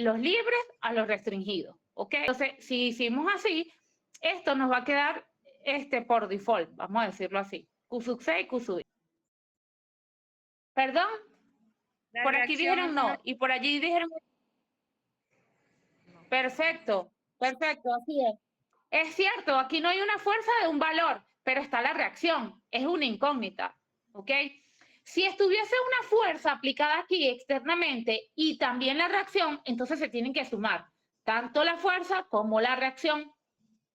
los libres a los restringidos, ¿ok? Entonces, si hicimos así, esto nos va a quedar por default, vamos a decirlo así, Q sub C y Q sub I. ¿Perdón? Por aquí dijeron no, y por allí dijeron... Perfecto, perfecto, así es. Es cierto, aquí no hay una fuerza de un valor, pero está la reacción, es una incógnita, ¿ok? Si estuviese una fuerza aplicada aquí externamente y también la reacción, entonces se tienen que sumar tanto la fuerza como la reacción,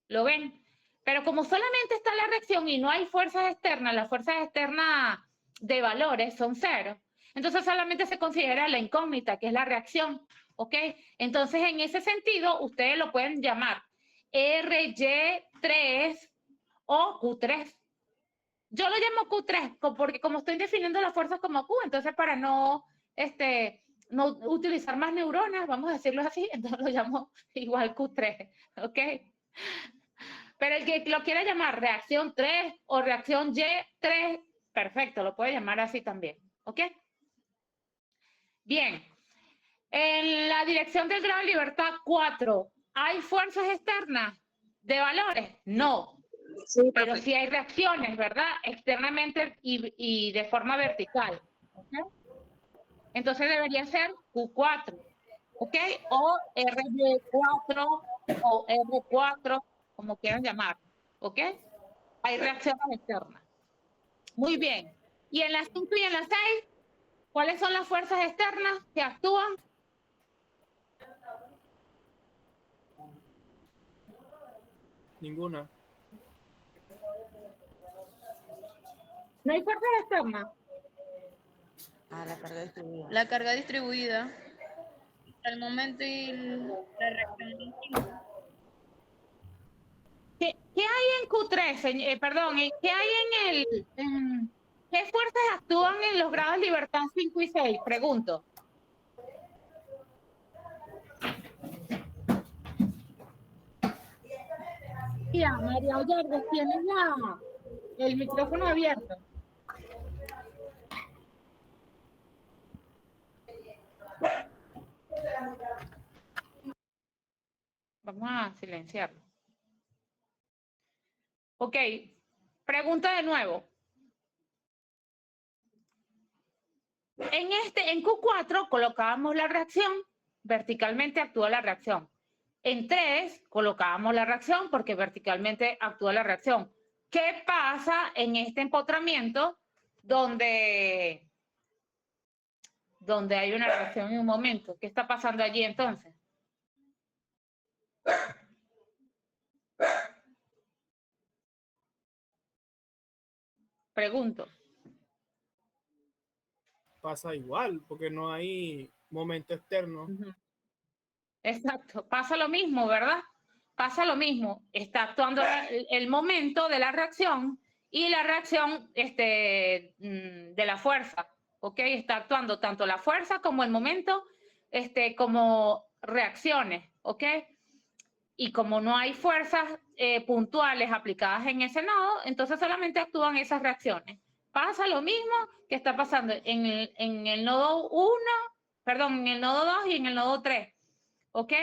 ¿lo ven? Pero como solamente está la reacción y no hay fuerzas externas, las fuerzas externas de valores son cero, entonces solamente se considera la incógnita, que es la reacción, ¿ok? Entonces, en ese sentido, ustedes lo pueden llamar RY3 o Q3. Yo lo llamo Q3 porque como estoy definiendo las fuerzas como Q, entonces para no utilizar más neuronas, vamos a decirlo así, entonces lo llamo igual Q3, ¿ok? Pero el que lo quiera llamar reacción 3 o reacción Y3, perfecto, lo puede llamar así también, ¿ok? Bien, en la dirección del grado de libertad 4, ¿hay fuerzas externas de valores? No, sí, pero sí hay reacciones, ¿verdad? Externamente y de forma vertical, ¿ok? Entonces debería ser Q4, ¿ok? O RY4 o R4, como quieran llamar, ¿ok? Hay reacciones externas. Muy bien. Y en las 5 y en las 6, ¿cuáles son las fuerzas externas que actúan? Ninguna. ¿No hay fuerzas externas? Ah, la carga distribuida. La carga distribuida. Al momento y la reacción en 5. ¿Qué hay en Q3? Perdón, ¿qué hay ¿qué fuerzas actúan en los grados de libertad 5 y 6? Pregunto. Mira, María Ollardes, tienes el micrófono abierto. Vamos a silenciarlo. Ok, pregunta de nuevo. En Q4 colocábamos la reacción, verticalmente actúa la reacción. En 3 colocábamos la reacción porque verticalmente actúa la reacción. ¿Qué pasa en este empotramiento donde hay una reacción en un momento? ¿Qué está pasando allí entonces? Pregunto. Pasa igual, porque no hay momento externo. Exacto, pasa lo mismo, ¿verdad? Pasa lo mismo, está actuando el momento de la reacción y la reacción de la fuerza, ¿ok? Está actuando tanto la fuerza como el momento, como reacciones, ¿ok? Y como no hay fuerzas puntuales aplicadas en ese nodo, entonces solamente actúan esas reacciones. Pasa lo mismo que está pasando en el nodo 1, perdón, en el nodo 2 y en el nodo 3. ¿Ok?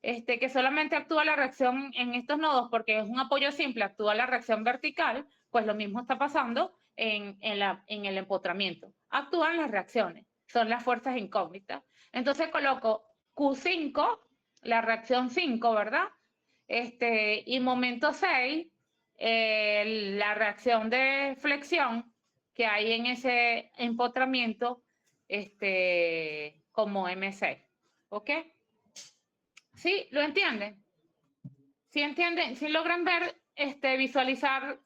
Que solamente actúa la reacción en estos nodos porque es un apoyo simple, actúa la reacción vertical, pues lo mismo está pasando en el empotramiento. Actúan las reacciones, son las fuerzas incógnitas. Entonces coloco Q5, la reacción 5, ¿verdad? Y momento 6, la reacción de flexión que hay en ese empotramiento como M6. ¿Ok? ¿Sí? ¿Lo entienden? ¿Sí entienden? ¿Sí logran ver, visualizar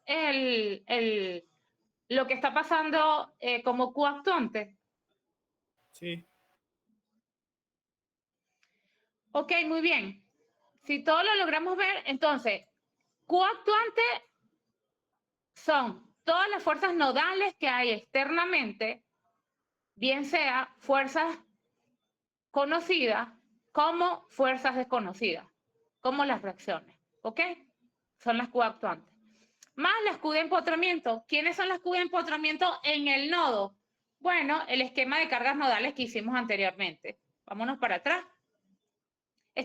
lo que está pasando como coactuante? Sí. Ok, muy bien. Si todo lo logramos ver, entonces, coactuante son todas las fuerzas nodales que hay externamente, bien sea fuerzas conocidas como fuerzas desconocidas, como las reacciones, ¿ok? Son las coactuantes. Más las Q de empotramiento. ¿Quiénes son las Q de empotramiento en el nodo? Bueno, el esquema de cargas nodales que hicimos anteriormente. Vámonos para atrás.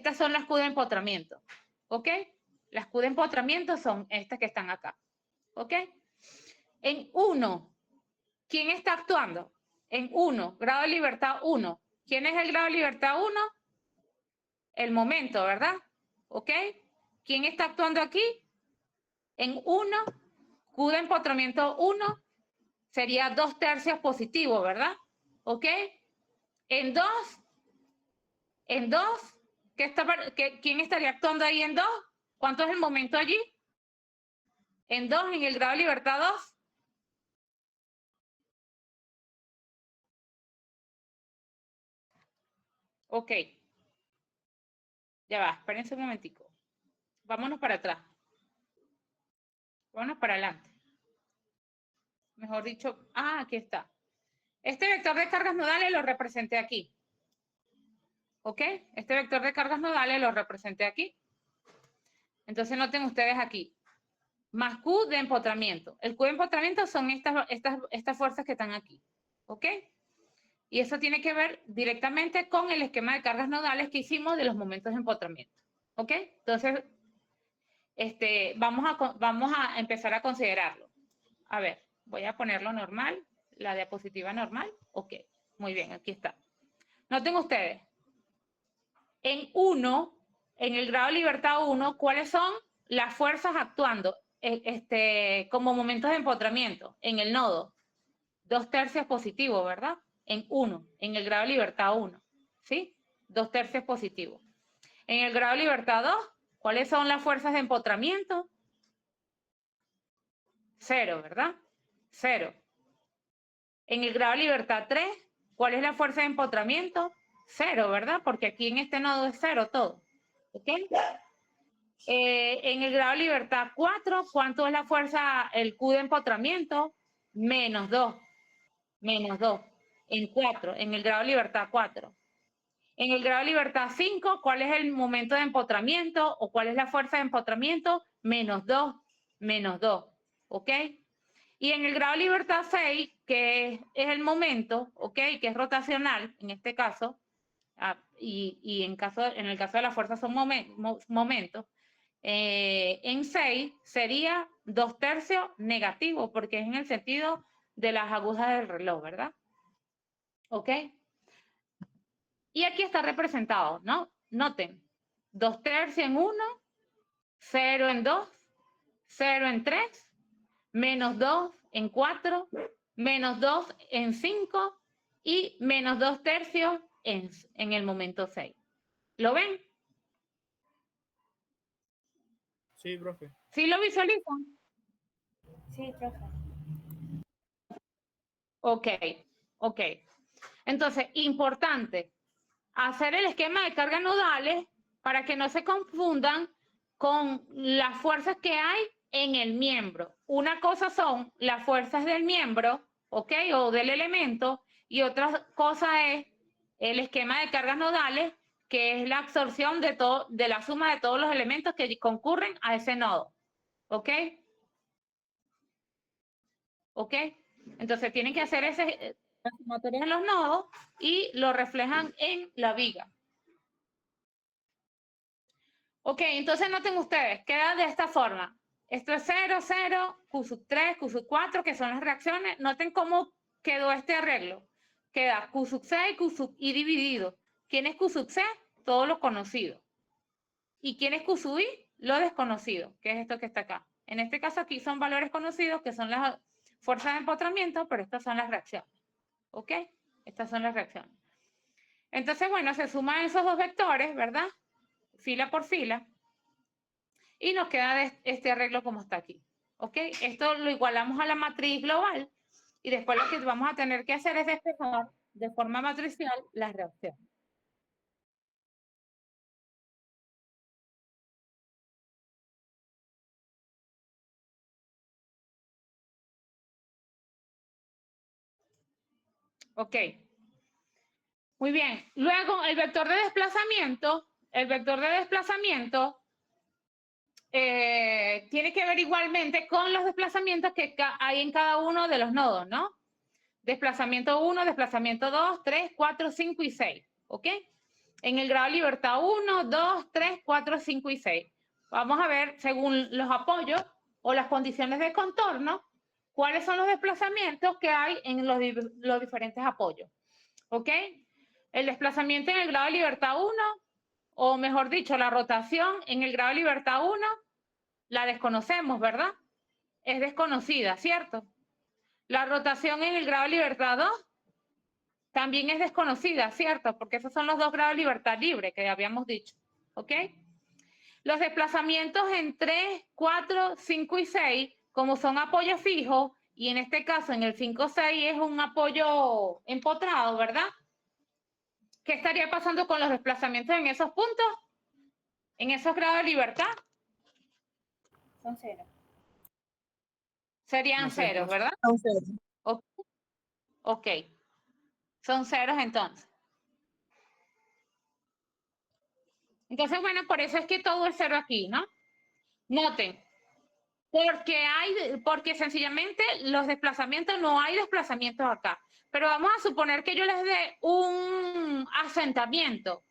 estas son las Q de empotramiento, ¿ok? Las Q de empotramiento son estas que están acá, ¿ok? En 1, ¿quién está actuando? En 1, grado de libertad 1. ¿Quién es el grado de libertad 1? El momento, ¿verdad? ¿Ok? ¿Quién está actuando aquí? En 1, Q de empotramiento 1 sería 2/3 positivo, ¿verdad? ¿Ok? En 2, ¿quién estaría actuando ahí en 2? ¿Cuánto es el momento allí? En 2, en el grado de libertad 2. Ok. Ya va, espérense un momentico. Vámonos para atrás. Vámonos para adelante. Mejor dicho, aquí está. Este vector de cargas nodales lo representé aquí. ¿Ok? Este vector de cargas nodales lo representé aquí. Entonces noten ustedes aquí. Más Q de empotramiento. El Q de empotramiento son estas fuerzas que están aquí. ¿Ok? Y eso tiene que ver directamente con el esquema de cargas nodales que hicimos de los momentos de empotramiento. ¿Ok? Entonces, vamos a empezar a considerarlo. A ver, voy a ponerlo normal, la diapositiva normal. Ok, muy bien, aquí está. Noten ustedes, en 1, en el grado de libertad 1, ¿cuáles son las fuerzas actuando como momentos de empotramiento en el nodo? 2/3 positivo, ¿verdad? En 1, en el grado de libertad 1, ¿sí? 2/3 positivo. En el grado de libertad 2, ¿cuáles son las fuerzas de empotramiento? 0, ¿verdad? 0. En el grado de libertad 3, ¿cuál es la fuerza de empotramiento? 0, ¿verdad? Porque aquí en este nodo es 0 todo. ¿Ok? En el grado de libertad 4, ¿cuánto es la fuerza, el Q de empotramiento? Menos 2. Menos 2. En 4, en el grado de libertad 4. En el grado de libertad 5, ¿cuál es el momento de empotramiento o cuál es la fuerza de empotramiento? Menos 2. Menos 2. ¿Ok? Y en el grado de libertad 6, que es el momento, ¿ok? Que es rotacional, en este caso, y en el caso de la fuerza son momentos, en 6 sería 2/3 negativo, porque es en el sentido de las agujas del reloj, ¿verdad? ¿Ok? Y aquí está representado, ¿no? Noten, 2/3 en 1, 0 en 2, 0 en 3, menos 2 en 4, menos 2 en 5 y menos 2/3 en el momento 6. ¿Lo ven? Sí, profe. ¿Sí lo visualizan? Sí, profe. Ok, ok. Entonces, importante, hacer el esquema de cargas nodales para que no se confundan con las fuerzas que hay en el miembro. Una cosa son las fuerzas del miembro, ¿ok? O del elemento, y otra cosa es el esquema de cargas nodales, que es la absorción de la suma de todos los elementos que concurren a ese nodo, ¿ok? ¿Ok? Entonces tienen que hacer la sumatoria en los nodos y lo reflejan en la viga. Ok, entonces noten ustedes, queda de esta forma. Esto es 0, 0, Q3, Q4, que son las reacciones. Noten cómo quedó este arreglo. Queda Q6, Q dividido. ¿Quién es Q6? Todo lo conocido. ¿Y quién es Q-I? Lo desconocido, que es esto que está acá. En este caso aquí son valores conocidos, que son las fuerzas de empotramiento, pero estas son las reacciones. ¿Ok? Estas son las reacciones. Entonces, bueno, se suman esos dos vectores, ¿verdad? Fila por fila. Y nos queda este arreglo como está aquí. ¿Ok? Esto lo igualamos a la matriz global. Y después lo que vamos a tener que hacer es despejar de forma matricial las reacciones. Ok. Muy bien. Luego, el vector de desplazamiento tiene que ver igualmente con los desplazamientos que hay en cada uno de los nodos, ¿no? Desplazamiento 1, desplazamiento 2, 3, 4, 5 y 6, ¿ok? en el grado de libertad 1, 2, 3, 4, 5 y 6. Vamos a ver, según los apoyos o las condiciones de contorno, cuáles son los desplazamientos que hay en los diferentes apoyos. ¿Ok? El desplazamiento en el grado de libertad 1, o mejor dicho, la rotación en el grado de libertad 1, la desconocemos, ¿verdad? Es desconocida, ¿cierto? La rotación en el grado de libertad 2 también es desconocida, ¿cierto? Porque esos son los dos grados de libertad libre que habíamos dicho, ¿ok? Los desplazamientos en 3, 4, 5 y 6, como son apoyos fijos, y en este caso en el 5, 6 es un apoyo empotrado, ¿verdad? ¿Qué estaría pasando con los desplazamientos en esos puntos? En esos grados de libertad. Son 0. Serían No se ceros, desplaza. ¿verdad? Ok. Son ceros entonces. Entonces, bueno, por eso es que todo es cero aquí, ¿no? Noten, porque sencillamente los desplazamientos, no hay desplazamientos acá. Pero vamos a suponer que yo les dé un asentamiento.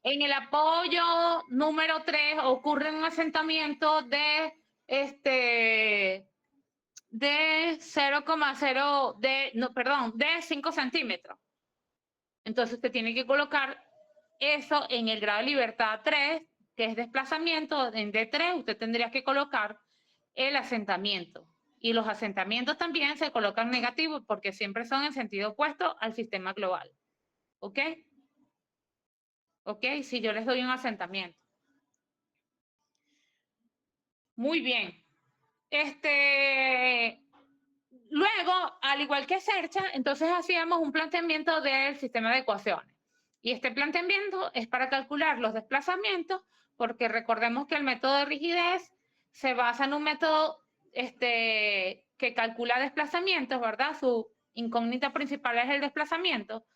En el apoyo número 3 ocurre un asentamiento de 0,0, de 5 centímetros. Entonces usted tiene que colocar eso en el grado de libertad 3, que es desplazamiento. En D3 usted tendría que colocar el asentamiento. Y los asentamientos también se colocan negativos porque siempre son en sentido opuesto al sistema global. ¿Ok? ¿Ok? Si yo les doy un asentamiento. Muy bien. Luego, al igual que Sercha, entonces hacíamos un planteamiento del sistema de ecuaciones. Y este planteamiento es para calcular los desplazamientos, porque recordemos que el método de rigidez se basa en un método que calcula desplazamientos, ¿verdad? Su incógnita principal es el desplazamiento.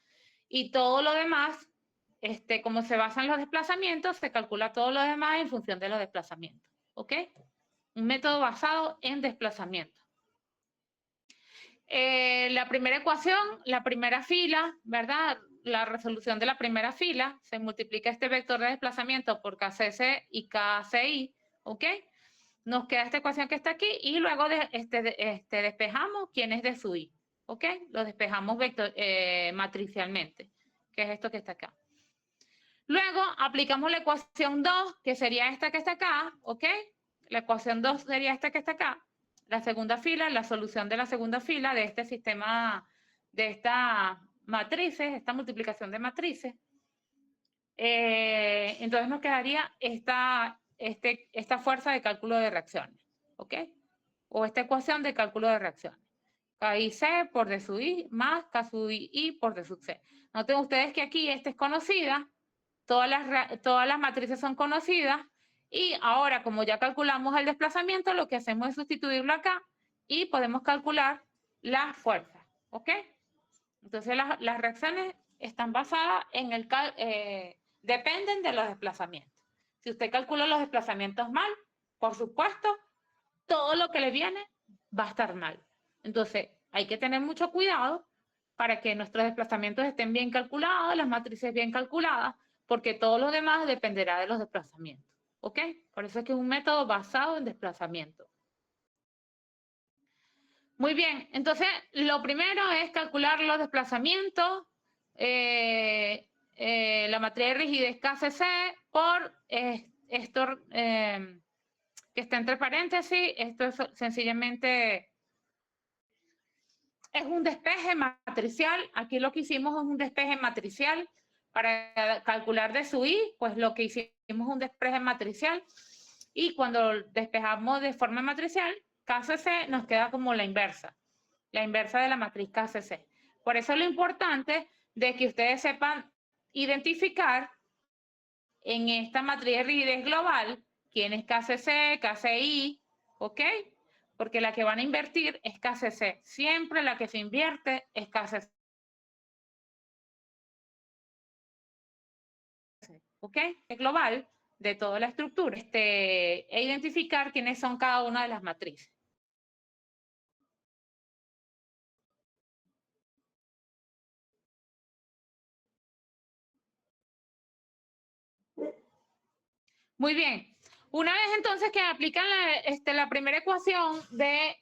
Y todo lo demás, como se basa en los desplazamientos, se calcula todo lo demás en función de los desplazamientos. ¿Ok? Un método basado en desplazamiento. La primera ecuación, la primera fila, ¿verdad? La resolución de la primera fila, se multiplica este vector de desplazamiento por KCC y KCI, ¿ok? Nos queda esta ecuación que está aquí y luego despejamos quién es de su I, ¿ok? Lo despejamos matricialmente, que es esto que está acá. Luego aplicamos la ecuación 2, que sería esta que está acá, ¿ok? La ecuación 2 sería esta que está acá. La segunda fila, la solución de la segunda fila de este sistema, de estas matrices, esta multiplicación de matrices. Entonces nos quedaría esta fuerza de cálculo de reacciones, ¿ok? O esta ecuación de cálculo de reacciones. KIC por D sub I más K sub I por D sub C. Noten ustedes que aquí esta es conocida, todas las matrices son conocidas, y ahora, como ya calculamos el desplazamiento, lo que hacemos es sustituirlo acá y podemos calcular las fuerzas, ¿ok? Entonces, las reacciones están basadas en dependen de los desplazamientos. Si usted calcula los desplazamientos mal, por supuesto, todo lo que le viene va a estar mal. Entonces, hay que tener mucho cuidado para que nuestros desplazamientos estén bien calculados, las matrices bien calculadas, porque todo lo demás dependerá de los desplazamientos. ¿Ok? Por eso es que es un método basado en desplazamiento. Muy bien, entonces lo primero es calcular los desplazamientos, la matriz de rigidez KCC por esto que está entre paréntesis. Esto es sencillamente es un despeje matricial. Aquí lo que hicimos es un despeje matricial. Para calcular de su I, pues lo que hicimos es un despeje matricial. Y cuando despejamos de forma matricial, KCC nos queda como la inversa de la matriz KCC. Por eso lo importante de que ustedes sepan identificar en esta matriz de rigidez global quién es KCC, KCI, ¿ok? Porque la que van a invertir es KCC. Siempre la que se invierte es KCC. ¿Ok? Es global de toda la estructura. E identificar quiénes son cada una de las matrices. Muy bien. Una vez entonces que aplican la primera ecuación de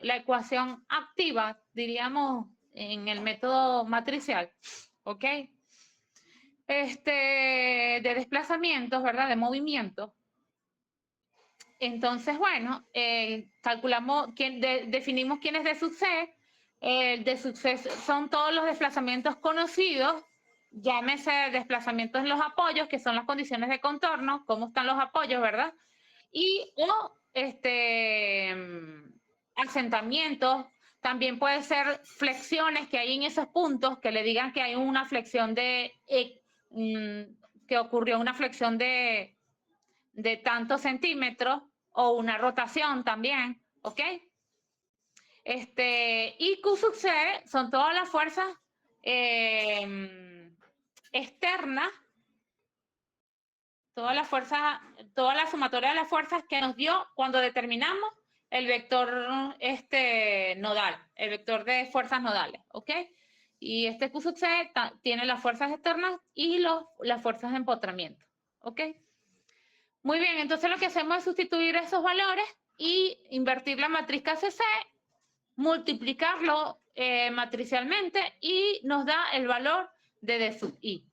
la ecuación activa, diríamos, en el método matricial, ¿ok? De desplazamientos, ¿verdad? De movimiento. Entonces, bueno, calculamos, definimos quién es de sub C. El de sub C son todos los desplazamientos conocidos, llámese desplazamientos en los apoyos, que son las condiciones de contorno, cómo están los apoyos, ¿verdad? Y o asentamientos, también puede ser flexiones que hay en esos puntos, que le digan que hay una flexión que ocurrió una flexión de tantos centímetros, o una rotación también, ¿ok? Y Q sub C son todas las fuerzas externas, toda la sumatoria de las fuerzas que nos dio cuando determinamos el vector nodal, el vector de fuerzas nodales, ¿ok? Y Q sub C tiene las fuerzas externas y las fuerzas de empotramiento, ¿ok? Muy bien, entonces lo que hacemos es sustituir esos valores y invertir la matriz KCC, multiplicarlo matricialmente y nos da el valor de D sub I.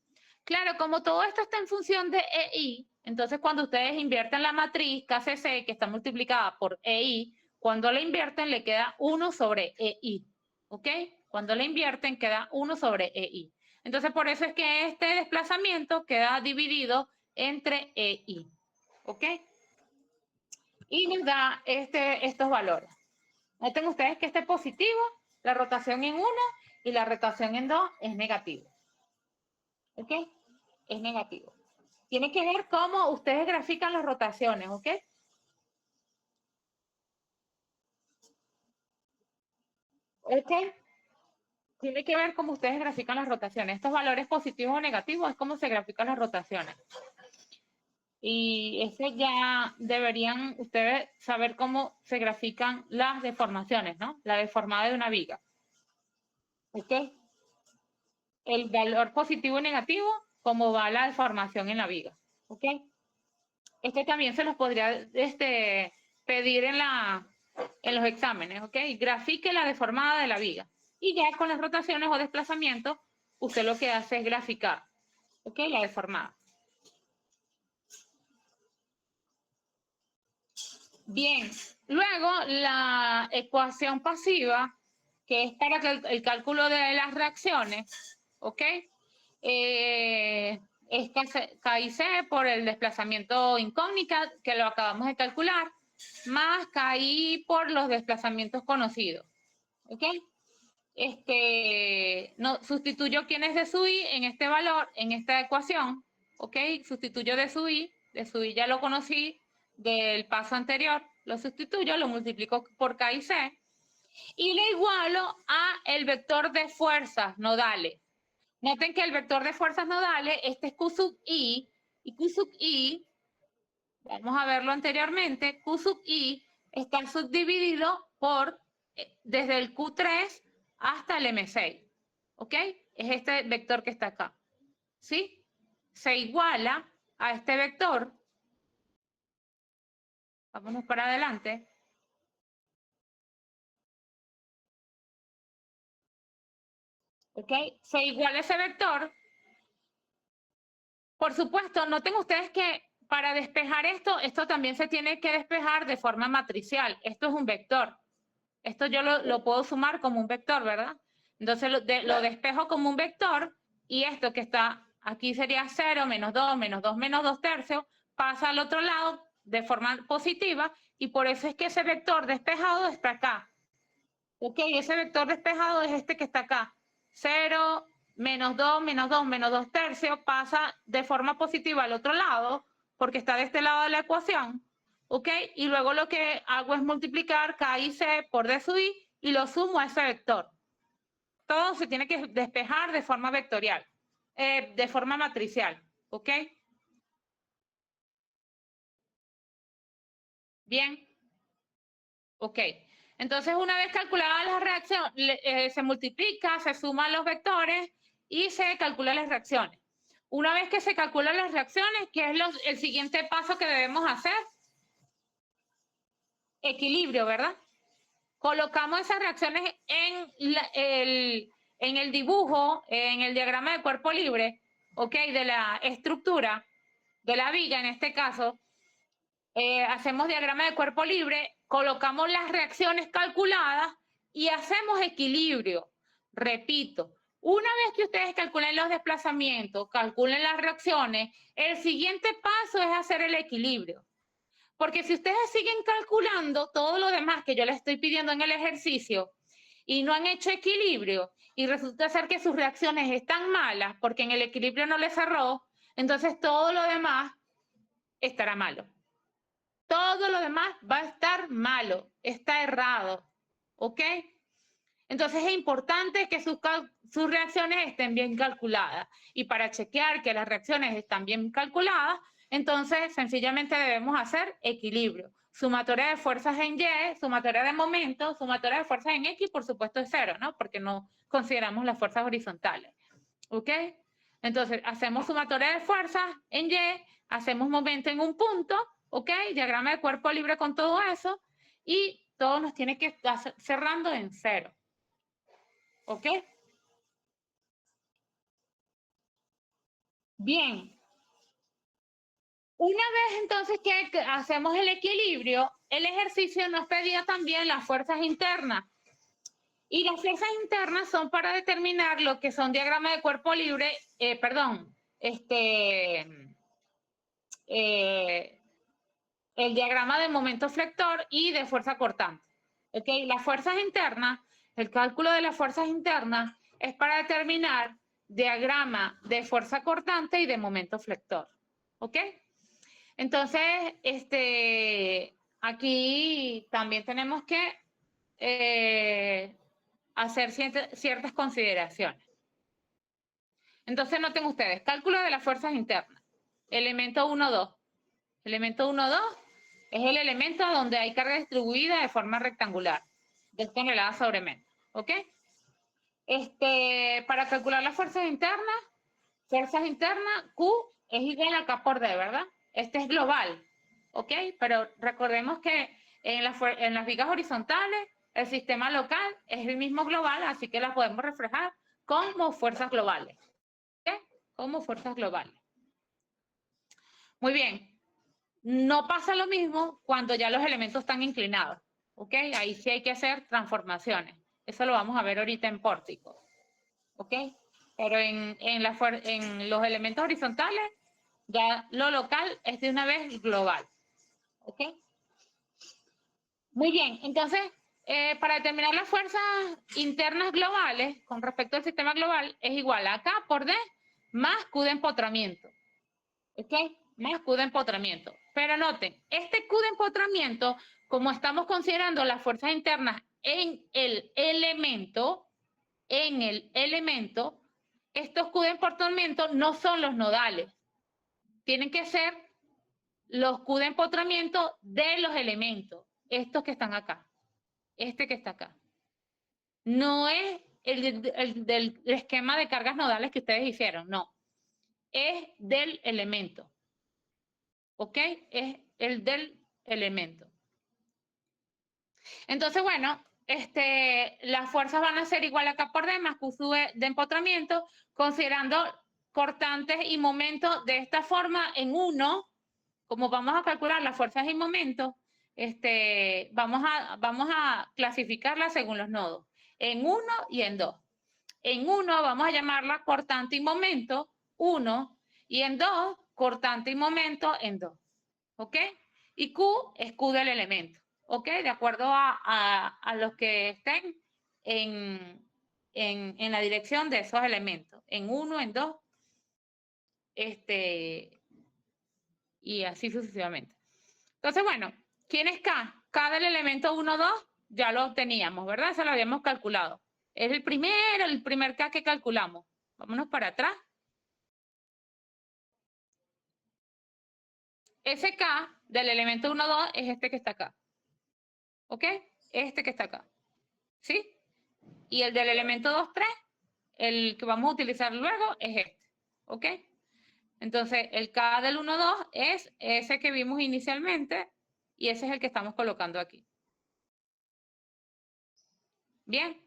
Claro, como todo esto está en función de EI, entonces cuando ustedes invierten la matriz KCC, que está multiplicada por EI, cuando la invierten le queda 1 sobre EI, ¿ok? Cuando la invierten queda 1 sobre EI. Entonces por eso es que este desplazamiento queda dividido entre EI. ¿Ok? Y nos da estos valores. Noten ustedes que este es positivo, la rotación en 1 y la rotación en 2 es negativo. ¿Ok? Es negativo. Tiene que ver cómo ustedes grafican las rotaciones, ¿ok? ¿Ok? Tiene que ver cómo ustedes grafican las rotaciones. Estos valores positivos o negativos es cómo se grafican las rotaciones. Y eso ya deberían ustedes saber cómo se grafican las deformaciones, ¿no? La deformada de una viga. ¿Ok? El valor positivo y negativo, cómo va la deformación en la viga. ¿Ok? También se los podría pedir en los exámenes. ¿Ok? Grafique la deformada de la viga. Y ya con las rotaciones o desplazamientos, usted lo que hace es graficar. ¿Ok? La deformada. Bien, luego la ecuación pasiva, que es para el cálculo de las reacciones, ¿ok? Es KIC por el desplazamiento incógnito, que lo acabamos de calcular, más KI por los desplazamientos conocidos, ¿ok? No, sustituyo quién es de su I en este valor, en esta ecuación, ¿ok? Sustituyo de su I ya lo conocí del paso anterior, lo sustituyo, lo multiplico por K y C, y le igualo a el vector de fuerzas nodales. Noten que el vector de fuerzas nodales, este es Q sub I, y Q sub I, vamos a verlo anteriormente, Q sub I está subdividido por, desde el Q3 hasta el M6, ¿ok? Es este vector que está acá, ¿sí? Se iguala a este vector. Vámonos para adelante. ¿Ok? Se iguala ese vector. Por supuesto, noten ustedes que para despejar esto también se tiene que despejar de forma matricial. Esto es un vector. Esto yo lo puedo sumar como un vector, ¿verdad? Entonces lo despejo como un vector y esto que está aquí sería 0, menos 2, menos 2, menos 2 tercios, pasa al otro lado de forma positiva y por eso es que ese vector despejado está acá. Ok, ese vector despejado es este que está acá. 0, menos 2, menos 2, menos 2 tercios, pasa de forma positiva al otro lado, porque está de este lado de la ecuación, ¿ok? Y luego lo que hago es multiplicar K y C por D sub I y lo sumo a ese vector. Todo se tiene que despejar de forma vectorial, de forma matricial, ¿ok? Bien. Ok. Entonces, una vez calculada la reacción, se multiplica, se suman los vectores y se calculan las reacciones. Una vez que se calculan las reacciones, ¿qué es el siguiente paso que debemos hacer? Equilibrio, ¿verdad? Colocamos esas reacciones en el dibujo, en el diagrama de cuerpo libre, ¿ok? De la estructura, de la viga en este caso. Hacemos diagrama de cuerpo libre, colocamos las reacciones calculadas y hacemos equilibrio. Repito, una vez que ustedes calculen los desplazamientos, calculen las reacciones, el siguiente paso es hacer el equilibrio. Porque si ustedes siguen calculando todo lo demás que yo les estoy pidiendo en el ejercicio y no han hecho equilibrio y resulta ser que sus reacciones están malas porque en el equilibrio no les cerró, entonces todo lo demás estará malo. Todo lo demás va a estar malo, está errado, ¿ok? Entonces es importante que sus reacciones estén bien calculadas. Y para chequear que las reacciones están bien calculadas, entonces sencillamente debemos hacer equilibrio. Sumatoria de fuerzas en Y, sumatoria de momentos, sumatoria de fuerzas en X, por supuesto es 0, ¿no? Porque no consideramos las fuerzas horizontales, ¿ok? Entonces hacemos sumatoria de fuerzas en Y, hacemos momento en un punto, ¿ok? Diagrama de cuerpo libre con todo eso, y todo nos tiene que estar cerrando en 0. ¿Ok? Bien. Una vez entonces que hacemos el equilibrio, el ejercicio nos pedía también las fuerzas internas. Y las fuerzas internas son para determinar lo que son diagramas de cuerpo libre, el diagrama de momento flector y de fuerza cortante. ¿Ok? Las fuerzas internas, el cálculo de las fuerzas internas es para determinar diagrama de fuerza cortante y de momento flector. ¿Ok? Entonces, aquí también tenemos que hacer ciertas consideraciones. Entonces, noten ustedes, cálculo de las fuerzas internas. Elemento 1, 2. Elemento 1, 2 es el elemento donde hay carga distribuida de forma rectangular, 2 toneladas sobre metro. ¿Ok? Para calcular las fuerzas internas, Q es igual a K por D, ¿verdad? Este es global, ¿ok? Pero recordemos que en las vigas horizontales, el sistema local es el mismo global, así que las podemos reflejar como fuerzas globales, ¿ok? Como fuerzas globales. Muy bien. No pasa lo mismo cuando ya los elementos están inclinados, ¿ok? Ahí sí hay que hacer transformaciones. Eso lo vamos a ver ahorita en pórtico, ¿ok? Pero en los elementos horizontales, ya lo local es de una vez global, ¿ok? Muy bien, entonces, para determinar las fuerzas internas globales con respecto al sistema global, es igual a K por D más Q de empotramiento, ¿ok? Más Q de empotramiento. Pero noten, este Q de empotramiento, como estamos considerando las fuerzas internas en el elemento, estos Q de empotramiento no son los nodales. Tienen que ser los Q de empotramiento de los elementos, estos que están acá, este que está acá. No es el del esquema de cargas nodales que ustedes hicieron, no. Es del elemento. ¿Ok? Es el del elemento. Entonces, bueno, las fuerzas van a ser igual a K por D más Q de empotramiento, considerando cortantes y momentos de esta forma en 1, como vamos a calcular las fuerzas y momentos, vamos a clasificarlas según los nodos, en 1 y en 2. En 1 vamos a llamarla cortante y momento 1, y en 2 cortante y momento en 2. ¿Ok? Y Q es Q del elemento. ¿Ok? De acuerdo a los que estén en la dirección de esos elementos. En 1, en 2, y así sucesivamente. Entonces, bueno, ¿quién es K? K del elemento 1, 2, ya lo teníamos, ¿verdad? Eso lo habíamos calculado. Es el primer K que calculamos. Vámonos para atrás. Ese K del elemento 1, 2 es este que está acá. ¿Ok? Este que está acá. ¿Sí? Y el del elemento 2, 3 el que vamos a utilizar luego es este, ¿ok? Entonces, el K del 1, 2 es ese que vimos inicialmente y ese es el que estamos colocando aquí. Bien.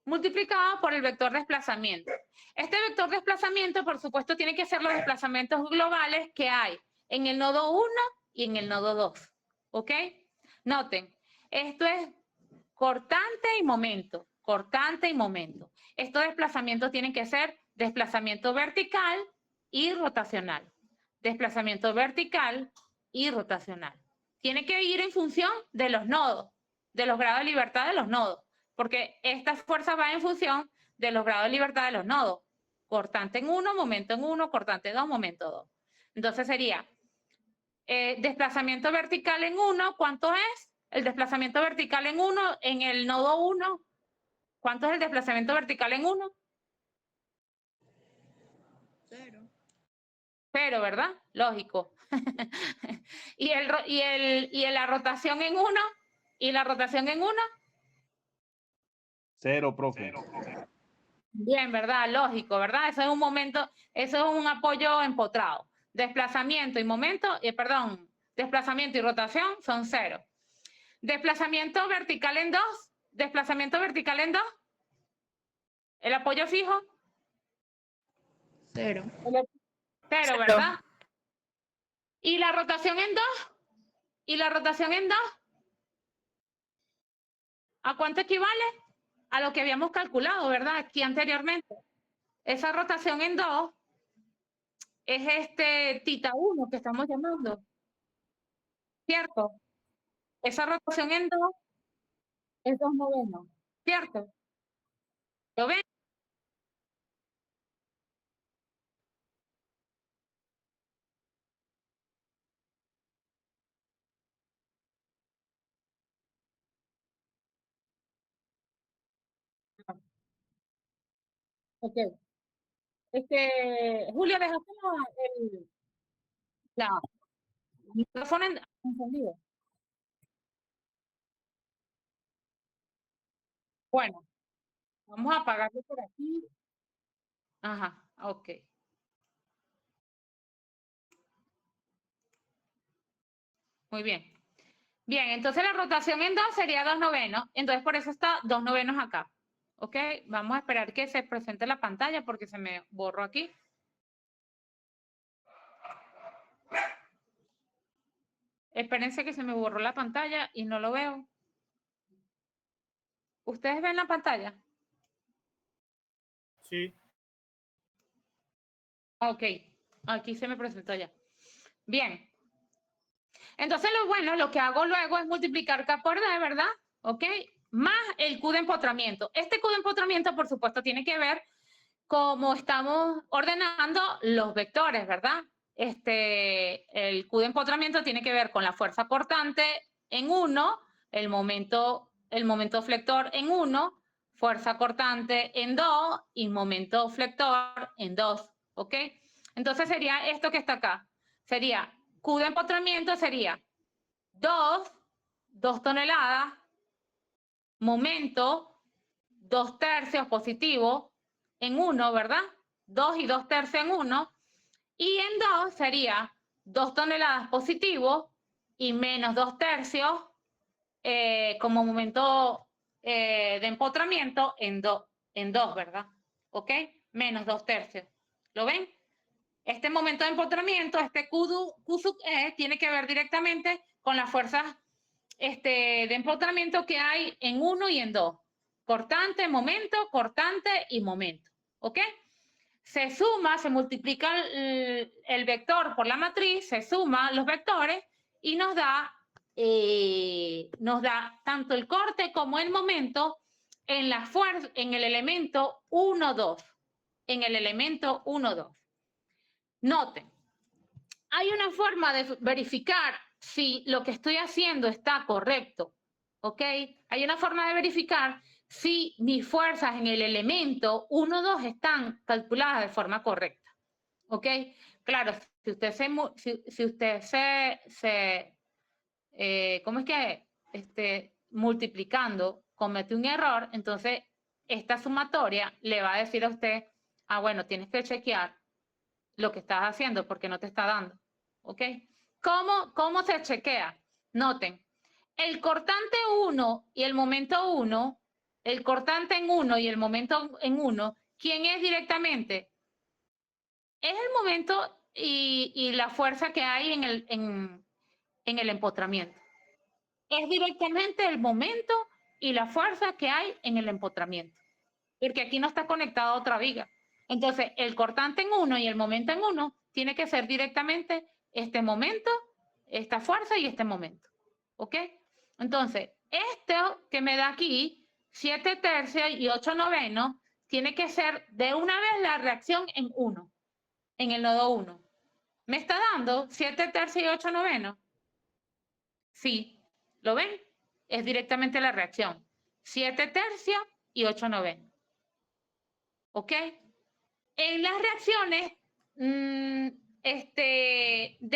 Multiplicado por el vector desplazamiento. Este vector desplazamiento, por supuesto, tiene que ser los desplazamientos globales que hay en el nodo 1 y en el nodo 2. ¿Ok? Noten, esto es cortante y momento. Cortante y momento. Estos desplazamientos tienen que ser desplazamiento vertical y rotacional. Desplazamiento vertical y rotacional. Tiene que ir en función de los nodos, de los grados de libertad de los nodos, porque esta fuerza va en función de los grados de libertad de los nodos. Cortante en 1, momento en 1, cortante 2, momento 2. Entonces sería desplazamiento vertical en 1, ¿cuánto es? El desplazamiento vertical en 1 en el nodo 1. ¿Cuánto es el desplazamiento vertical en 1? 0. 0, ¿verdad? Lógico. ¿Y la rotación en 1? ¿Y la rotación en 1? 0, profe. Bien, ¿verdad? Lógico, ¿verdad? Eso es un momento, eso es un apoyo empotrado. Desplazamiento y momento, desplazamiento y rotación son 0. Desplazamiento vertical en 2, desplazamiento vertical en 2. El apoyo fijo. 0. 0, ¿verdad? ¿Y la rotación en 2? ¿Y la rotación en 2? ¿A cuánto equivale? A lo que habíamos calculado, ¿verdad? Aquí anteriormente. Esa rotación en 2 es este tita 1 que estamos llamando. ¿Cierto? Esa rotación en 2 es 2 novenos. ¿Cierto? ¿Lo ven? Ok. Julio, dejaste el micrófono encendido. Bueno, vamos a apagarlo por aquí. Ajá, ok. Muy bien. Bien, entonces la rotación en 2 sería 2 novenos. Entonces por eso está 2 novenos acá. Ok, vamos a esperar que se presente la pantalla porque se me borró aquí. Espérense que se me borró la pantalla y no lo veo. ¿Ustedes ven la pantalla? Sí. Ok, aquí se me presentó ya. Bien. Entonces, lo que hago luego es multiplicar K por D, ¿verdad? ¿Ok? Más el Q de empotramiento. Este Q de empotramiento, por supuesto, tiene que ver cómo estamos ordenando los vectores, ¿verdad? El Q de empotramiento tiene que ver con la fuerza cortante en 1, el momento flector en 1, fuerza cortante en 2 y momento flector en 2, ¿ok? Entonces sería esto que está acá. Sería Q de empotramiento sería 2 toneladas, momento 2/3 positivo en 1, ¿verdad? 2 y 2/3 en 1. Y en 2 sería 2 toneladas positivo y menos 2/3 como momento de empotramiento en 2, ¿verdad? ¿Ok? Menos 2/3. ¿Lo ven? Este momento de empotramiento, este Q sub E, tiene que ver directamente con las fuerzas de empotramiento que hay en 1 y en 2. Cortante, momento, cortante y momento. ¿Ok? Se suma, se multiplica el vector por la matriz, se suman los vectores y nos da tanto el corte como el momento en la fuerza, en el elemento 1, 2. En el elemento 1, 2. Noten, hay una forma de verificar si lo que estoy haciendo está correcto, ¿ok? Hay una forma de verificar si mis fuerzas en el elemento 1, 2 están calculadas de forma correcta, ¿ok? Claro, si usted ¿cómo es que multiplicando comete un error, entonces esta sumatoria le va a decir a usted, ah, bueno, tienes que chequear lo que estás haciendo porque no te está dando. ¿Ok? ¿Cómo se chequea? Noten, el cortante 1 y el momento 1, el cortante en 1 y el momento en 1, ¿quién es directamente? Es el momento y la fuerza que hay en el empotramiento. Es directamente el momento y la fuerza que hay en el empotramiento. Porque aquí no está conectada a otra viga. Entonces, el cortante en 1 y el momento en 1 tiene que ser directamente este momento, esta fuerza y este momento. ¿Ok? Entonces, esto que me da aquí, 7 tercios y 8 novenos, tiene que ser de una vez la reacción en 1, en el nodo 1. ¿Me está dando 7 tercios y 8 novenos? Sí. ¿Lo ven? Es directamente la reacción. 7 tercios y 8 novenos. ¿Ok? En las reacciones de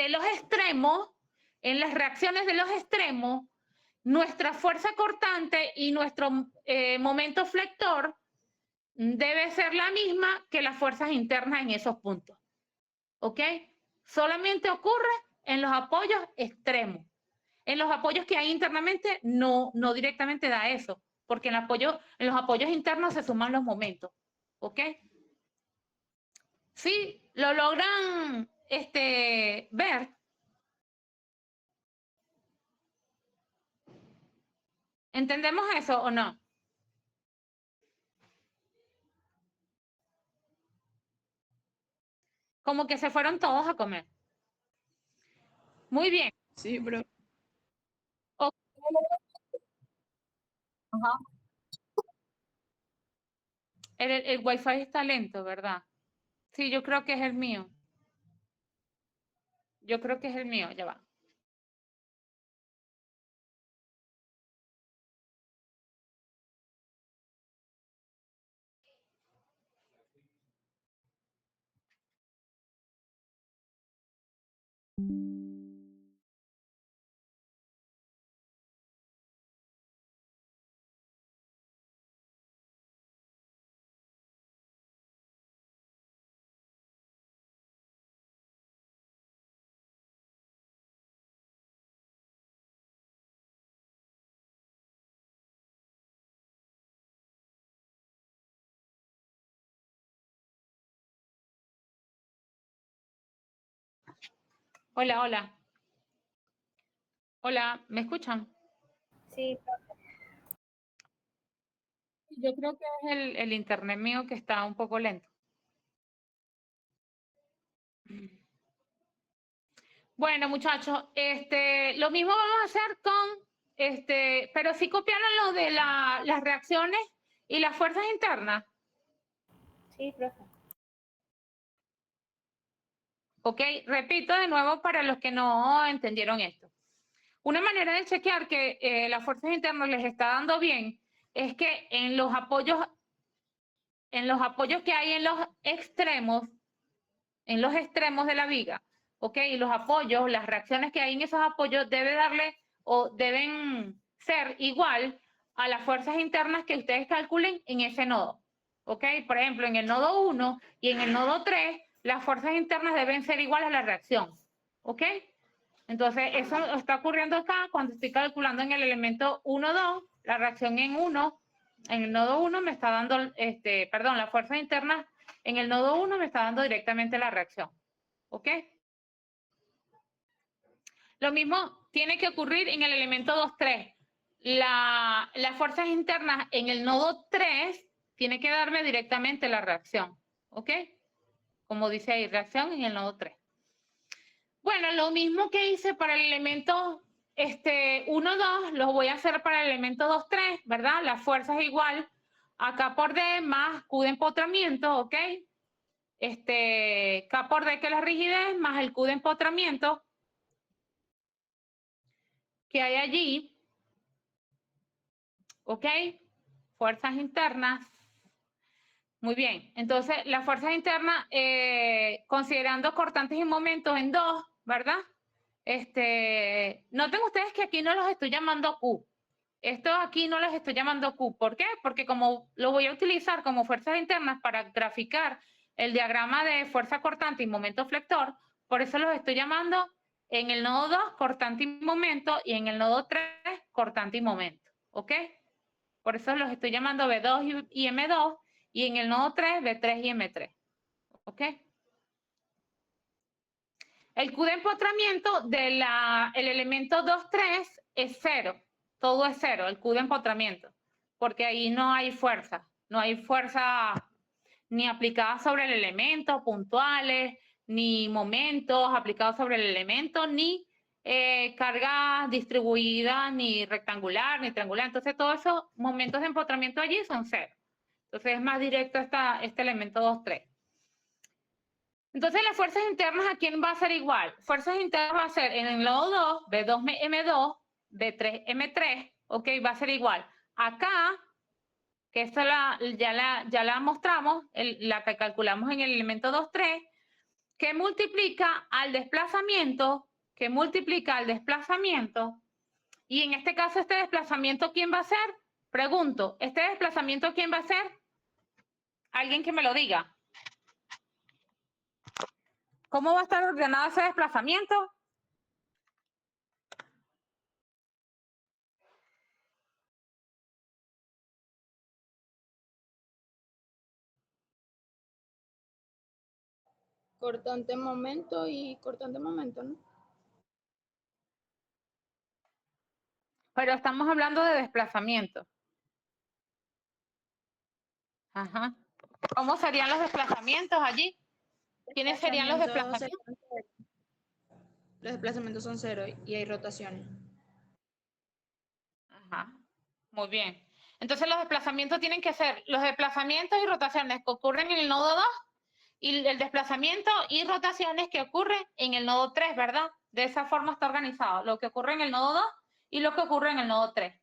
los extremos, en las reacciones de los extremos, nuestra fuerza cortante y nuestro momento flector debe ser la misma que las fuerzas internas en esos puntos. ¿Ok? Solamente ocurre en los apoyos extremos. En los apoyos que hay internamente no directamente da eso, porque en los apoyos internos se suman los momentos. ¿Ok? ¿Sí? ¿Lo logran ver? ¿Entendemos eso o no? Como que se fueron todos a comer. Muy bien. Sí, bro. Ajá. El Wi-Fi está lento, ¿verdad? Sí, yo creo que es el mío. Yo creo que es el mío, ya va. Hola, hola. Hola, ¿me escuchan? Sí, profe. Yo creo que es el internet mío que está un poco lento. Bueno, muchachos, lo mismo vamos a hacer con, pero sí copiaron lo de las reacciones y las fuerzas internas. Sí, profe. ¿Ok? Repito de nuevo para los que no entendieron esto. Una manera de chequear que las fuerzas internas les está dando bien es que en los apoyos que hay en los extremos de la viga, ¿ok? Y los apoyos, las reacciones que hay en esos apoyos deben ser igual a las fuerzas internas que ustedes calculen en ese nodo, ¿ok? Por ejemplo, en el nodo 1 y en el nodo 3, las fuerzas internas deben ser iguales a la reacción, ¿ok? Entonces, eso está ocurriendo acá cuando estoy calculando en el elemento 1, 2, la reacción en el nodo 1 me está dando, las fuerzas internas en el nodo 1 me está dando directamente la reacción. ¿Ok? Lo mismo tiene que ocurrir en el elemento 2, 3. Las fuerzas internas en el nodo 3 tiene que darme directamente la reacción. ¿Ok? Como dice ahí, reacción en el nodo 3. Bueno, lo mismo que hice para el elemento 1, 2, lo voy a hacer para el elemento 2, 3, ¿verdad? La fuerza es igual a K por D más Q de empotramiento, ¿ok? K por D que es la rigidez más el Q de empotramiento que hay allí, ¿ok? Fuerzas internas. Muy bien, entonces las fuerzas internas, considerando cortantes y momentos en 2, ¿verdad? Noten ustedes que aquí no los estoy llamando Q, Esto aquí no les estoy llamando Q. ¿Por qué? Porque como lo voy a utilizar como fuerzas internas para graficar el diagrama de fuerza cortante y momento flector, por eso los estoy llamando en el nodo 2 cortante y momento y en el nodo 3 cortante y momento. ¿Ok? Por eso los estoy llamando B2 y M2 y en el nodo 3 B3 y M3. ¿Ok? El Q de empotramiento del elemento 2,3 es 0. Todo es 0, el Q de empotramiento. Porque ahí no hay fuerza. No hay fuerza ni aplicada sobre el elemento, puntuales, ni momentos aplicados sobre el elemento, ni carga distribuida, ni rectangular, ni triangular. Entonces, todos esos momentos de empotramiento allí son 0. Entonces, es más directo este elemento 2,3. Entonces, las fuerzas internas, ¿a quién va a ser igual? Fuerzas internas va a ser en el nodo 2, B2M2, B3M3, ¿ok? Va a ser igual. Acá, que esta ya la mostramos, la que calculamos en el elemento 2,3, que multiplica al desplazamiento, y en este caso, ¿este desplazamiento quién va a ser? Pregunto, ¿este desplazamiento quién va a ser? Alguien que me lo diga. ¿Cómo va a estar ordenado ese desplazamiento? Cortante momento y cortante momento, ¿no? Pero estamos hablando de desplazamiento. Ajá. ¿Cómo serían los desplazamientos allí? ¿Quiénes serían los desplazamientos? Los desplazamientos son 0 y hay rotaciones. Ajá. Muy bien. Entonces los desplazamientos tienen que ser los desplazamientos y rotaciones que ocurren en el nodo 2 y el desplazamiento y rotaciones que ocurren en el nodo 3, ¿verdad? De esa forma está organizado. Lo que ocurre en el nodo 2 y lo que ocurre en el nodo 3.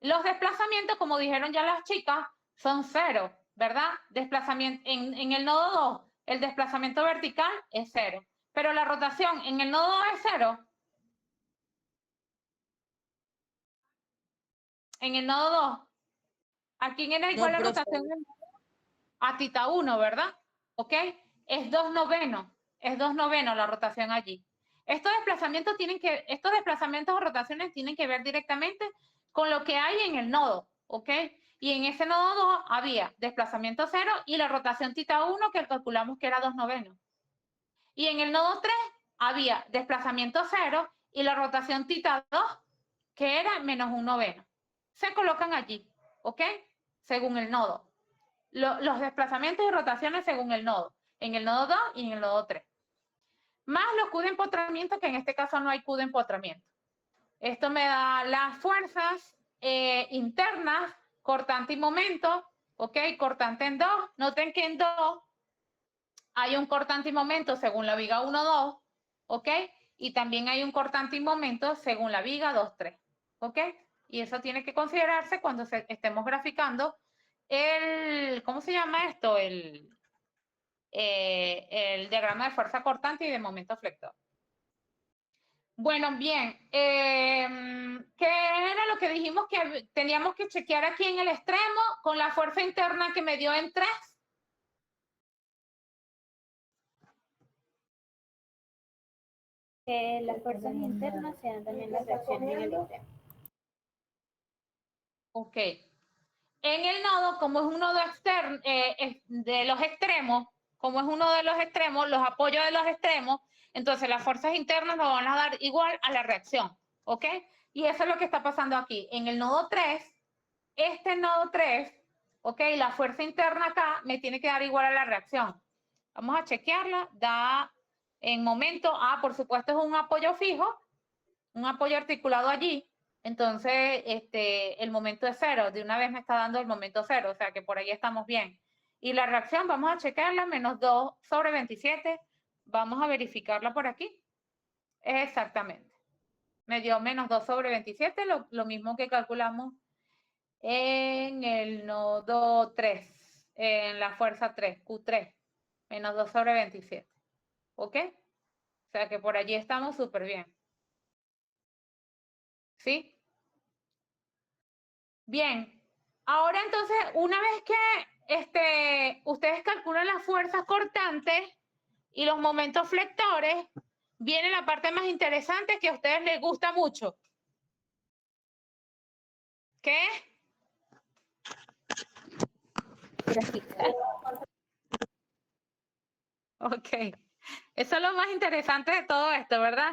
Los desplazamientos, como dijeron ya las chicas, son 0, ¿verdad? Desplazamiento en el nodo 2, el desplazamiento vertical es 0. Pero la rotación en el nodo 2 es 0. En el nodo 2. ¿A quién era igual la rotación? A tita 1, ¿verdad? ¿Ok? Es 2/9. Es 2/9 la rotación allí. Estos desplazamientos o rotaciones tienen que ver directamente con lo que hay en el nodo, ¿ok? Y en ese nodo 2 había desplazamiento 0 y la rotación tita 1 que calculamos que era 2/9. Y en el nodo 3 había desplazamiento 0 y la rotación tita 2 que era menos 1/9. Se colocan allí, ¿ok? Según el nodo. Los desplazamientos y rotaciones según el nodo. En el nodo 2 y en el nodo 3. Más los Q de empotramiento, que en este caso no hay Q de empotramiento. Esto me da las fuerzas internas, cortante y momento, ¿ok? Cortante en 2. Noten que en 2 hay un cortante y momento según la viga 1,2, ¿ok? Y también hay un cortante y momento según la viga 2,3, ¿ok? Y eso tiene que considerarse cuando estemos graficando ¿cómo se llama esto? El diagrama de fuerza cortante y de momento flector. Bueno, bien. ¿Qué era lo que dijimos que teníamos que chequear aquí en el extremo con la fuerza interna que me dio en 3? Que las fuerzas internas sean también las reacciones en el extremo. Ok. En el nodo, como es un nodo externo, de los extremos, los apoyos de los extremos, entonces las fuerzas internas nos van a dar igual a la reacción, ¿ok? Y eso es lo que está pasando aquí. En el nodo 3, este nodo 3, ¿ok? La fuerza interna acá me tiene que dar igual a la reacción. Vamos a chequearla. Da en momento, por supuesto es un apoyo fijo, un apoyo articulado allí. Entonces, el momento es 0. De una vez me está dando el momento 0, o sea que por ahí estamos bien. Y la reacción, vamos a checarla, menos 2/27. Vamos a verificarla por aquí. Exactamente. Me dio menos 2/27, lo mismo que calculamos en el nodo 3, en la fuerza 3, Q3, menos 2/27. ¿Ok? O sea que por allí estamos súper bien. ¿Sí? Bien, ahora entonces, una vez que ustedes calculan las fuerzas cortantes y los momentos flectores, viene la parte más interesante que a ustedes les gusta mucho. ¿Qué? Graficar. Ok. Eso es lo más interesante de todo esto, ¿verdad?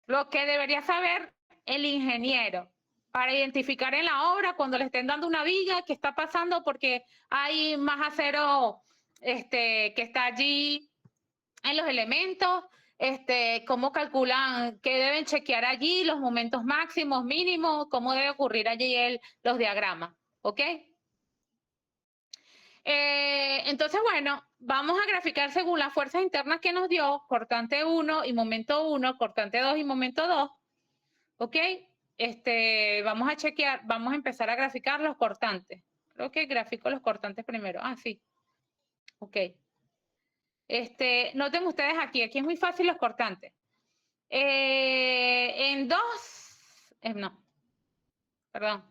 Lo que debería saber el ingeniero para identificar en la obra cuando le estén dando una viga qué está pasando porque hay más acero que está allí en los elementos, cómo calculan, qué deben chequear allí, los momentos máximos, mínimos, cómo debe ocurrir allí los diagramas, ¿ok? Entonces, bueno, vamos a graficar según las fuerzas internas que nos dio, cortante 1 y momento 1, cortante 2 y momento 2, ¿ok? Vamos a chequear, vamos a empezar a graficar los cortantes. Creo que grafico los cortantes primero. Ah, sí. Ok. Noten ustedes aquí es muy fácil los cortantes. No, perdón.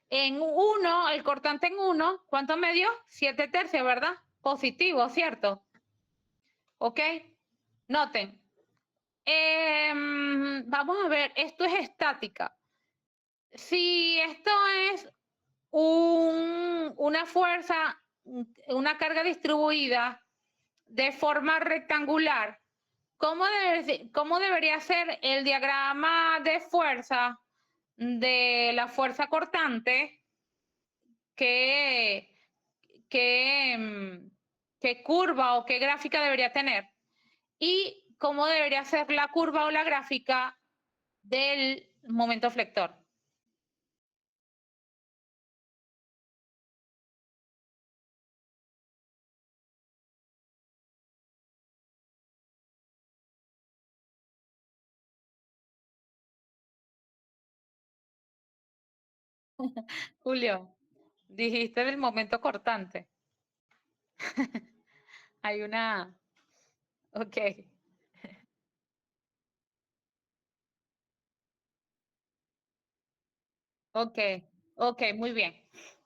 En 1, el cortante en 1, ¿cuánto me dio? 7 tercios, ¿verdad? Positivo, ¿cierto? ¿Ok? Noten. Vamos a ver, esto es estática. Si esto es una fuerza, una carga distribuida de forma rectangular, ¿cómo debería ser el diagrama de fuerza de la fuerza cortante? ¿Qué curva o qué gráfica debería tener? Y cómo debería ser la curva o la gráfica del momento flector. Julio, dijiste del momento cortante. Hay una... Ok. Ok, ok, muy bien.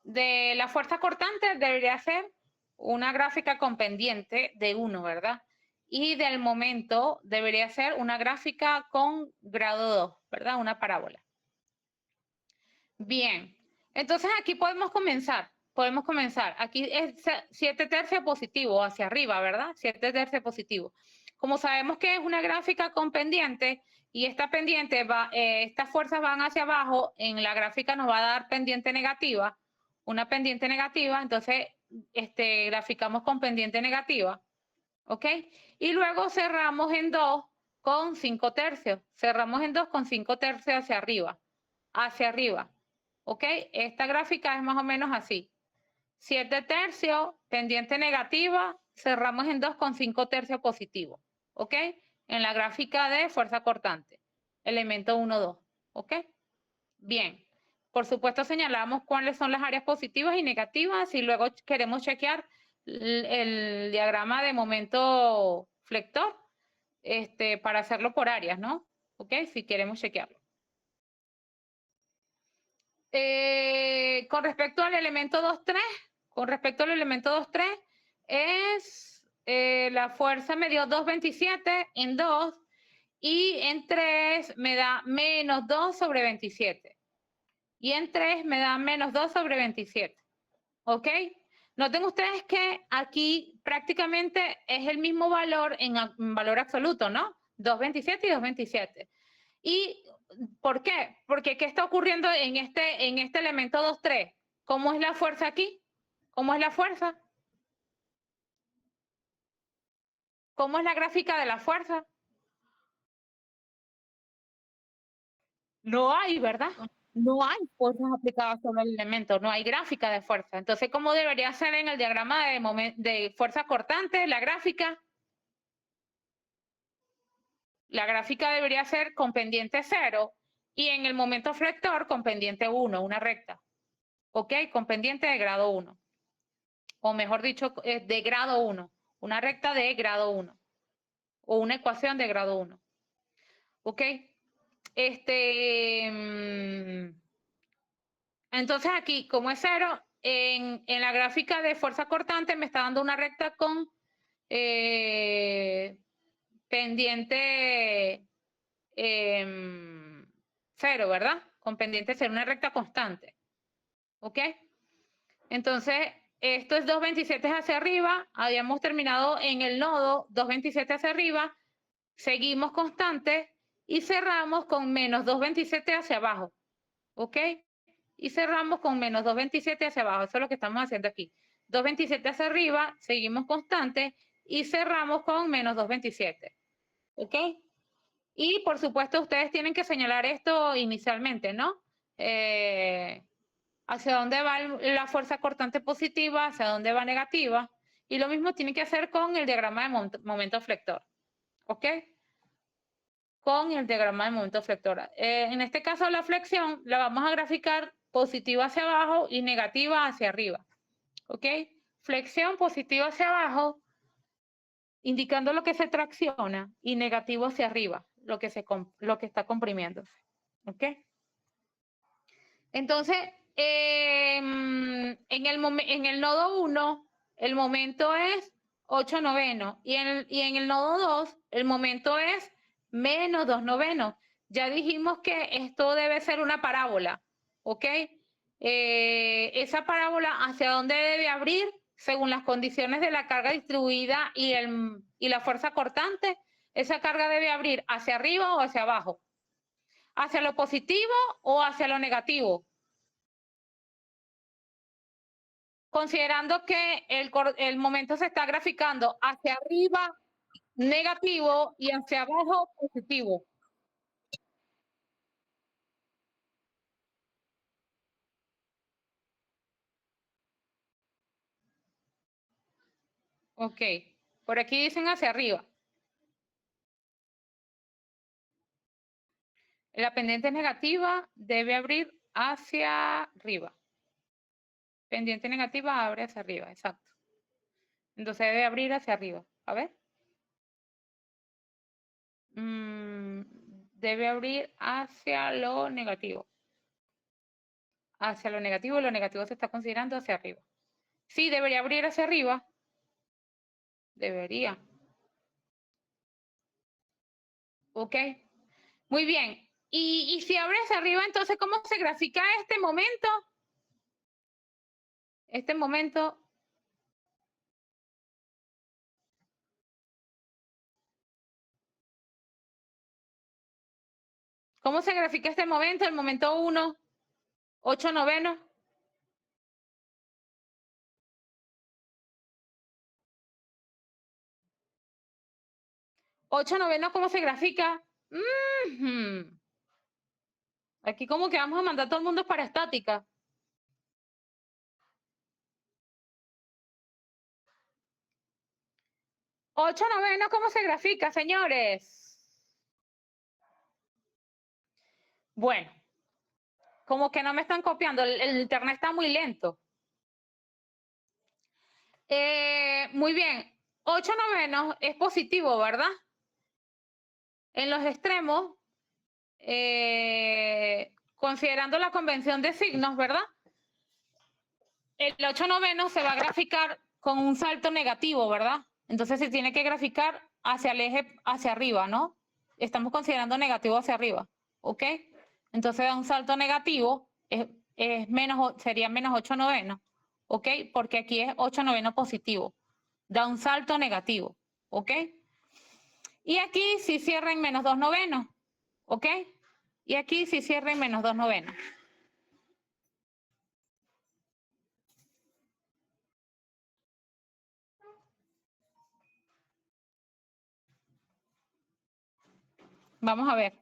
De la fuerza cortante debería ser una gráfica con pendiente de 1, ¿verdad? Y del momento debería ser una gráfica con grado 2, ¿verdad? Una parábola. Bien, entonces aquí podemos comenzar. Podemos comenzar. Aquí es 7 tercios positivo hacia arriba, ¿verdad? 7 tercios positivo. Como sabemos que es una gráfica con pendiente y esta pendiente va, estas fuerzas van hacia abajo, en la gráfica nos va a dar pendiente negativa, una pendiente negativa, entonces graficamos con pendiente negativa, ¿ok? Y luego cerramos en 2 con 5 tercios. Cerramos en 2 con 5 tercios hacia arriba. Hacia arriba. ¿Ok? Esta gráfica es más o menos así. 7 tercios, pendiente negativa, cerramos en 2 con 5 tercios positivo. ¿Ok? En la gráfica de fuerza cortante. Elemento 1, 2. ¿Ok? Bien. Por supuesto señalamos cuáles son las áreas positivas y negativas y luego queremos chequear el diagrama de momento flector para hacerlo por áreas, ¿no? ¿Ok? Si queremos chequearlo. Con respecto al elemento 2,3, con respecto al elemento 2,3, es la fuerza me dio 2,27 en 2 y en 3 me da menos 2 sobre 27. Y en 3 me da menos 2 sobre 27. ¿Ok? Noten ustedes que aquí prácticamente es el mismo valor en valor absoluto, ¿no? 2,27 y 2,27. ¿Y por qué? Porque ¿qué está ocurriendo en este elemento 2,3? ¿Cómo es la fuerza aquí? ¿Cómo es la fuerza? ¿Cómo es la gráfica de la fuerza? No hay, ¿verdad? No hay fuerzas aplicadas sobre el elemento, no hay gráfica de fuerza. Entonces, ¿cómo debería ser en el diagrama de fuerza cortante la gráfica? La gráfica debería ser con pendiente 0 y en el momento flector con pendiente 1, una recta. ¿Ok? Con pendiente de grado 1. O mejor dicho, de grado 1. Una recta de grado 1. O una ecuación de grado 1. ¿Ok? Entonces aquí, como es 0, en la gráfica de fuerza cortante me está dando una recta con pendiente 0, ¿verdad? Con pendiente 0, una recta constante. ¿Ok? Entonces, esto es 2,27 hacia arriba. Habíamos terminado en el nodo 2,27 hacia arriba. Seguimos constante y cerramos con menos 2,27 hacia abajo. ¿Ok? Y cerramos con menos 2,27 hacia abajo. Eso es lo que estamos haciendo aquí. 2,27 hacia arriba, seguimos constante y cerramos con menos 2,27. ¿Ok? Y por supuesto ustedes tienen que señalar esto inicialmente, ¿no? Hacia dónde va la fuerza cortante positiva, hacia dónde va negativa. Y lo mismo tienen que hacer con el diagrama de momento flector. ¿Ok? Con el diagrama de momento flector. En este caso la flexión la vamos a graficar positiva hacia abajo y negativa hacia arriba. ¿Ok? Flexión positiva hacia abajo, indicando lo que se tracciona, y negativo hacia arriba, lo que está comprimiéndose. ¿Ok? Entonces, en el nodo 1, el momento es 8/9, y en el nodo 2, el momento es menos 2/9. Ya dijimos que esto debe ser una parábola, ¿ok? Esa parábola, ¿hacia dónde debe abrir? Según las condiciones de la carga distribuida y la fuerza cortante, esa carga debe abrir hacia arriba o hacia abajo, hacia lo positivo o hacia lo negativo. Considerando que el momento se está graficando hacia arriba negativo y hacia abajo positivo. Ok, por aquí dicen hacia arriba. La pendiente negativa debe abrir hacia arriba. Pendiente negativa abre hacia arriba, exacto. Entonces debe abrir hacia arriba. A ver. Debe abrir hacia lo negativo. Hacia lo negativo, y lo negativo se está considerando hacia arriba. Sí, debería abrir hacia arriba. Debería. ¿Ok? Muy bien. Y si abre hacia arriba, entonces, ¿cómo se grafica este momento? Este momento. ¿Cómo se grafica este momento? El momento 1, 8/9. 8/9, ¿cómo se grafica? Aquí como que vamos a mandar a todo el mundo para estática. 8/9, ¿cómo se grafica, señores? Bueno, como que no me están copiando, el internet está muy lento. Muy bien, 8/9 es positivo, ¿verdad? En los extremos, considerando la convención de signos, ¿verdad? El 8/9 se va a graficar con un salto negativo, ¿verdad? Entonces se tiene que graficar hacia el eje, hacia arriba, ¿no? Estamos considerando negativo hacia arriba, ¿ok? Entonces da un salto negativo, sería menos 8/9, ¿ok? Porque aquí es 8/9 positivo. Da un salto negativo, ¿ok? Y aquí sí cierra en menos 2/9, ¿ok? Y aquí sí cierra en menos 2/9. Vamos a ver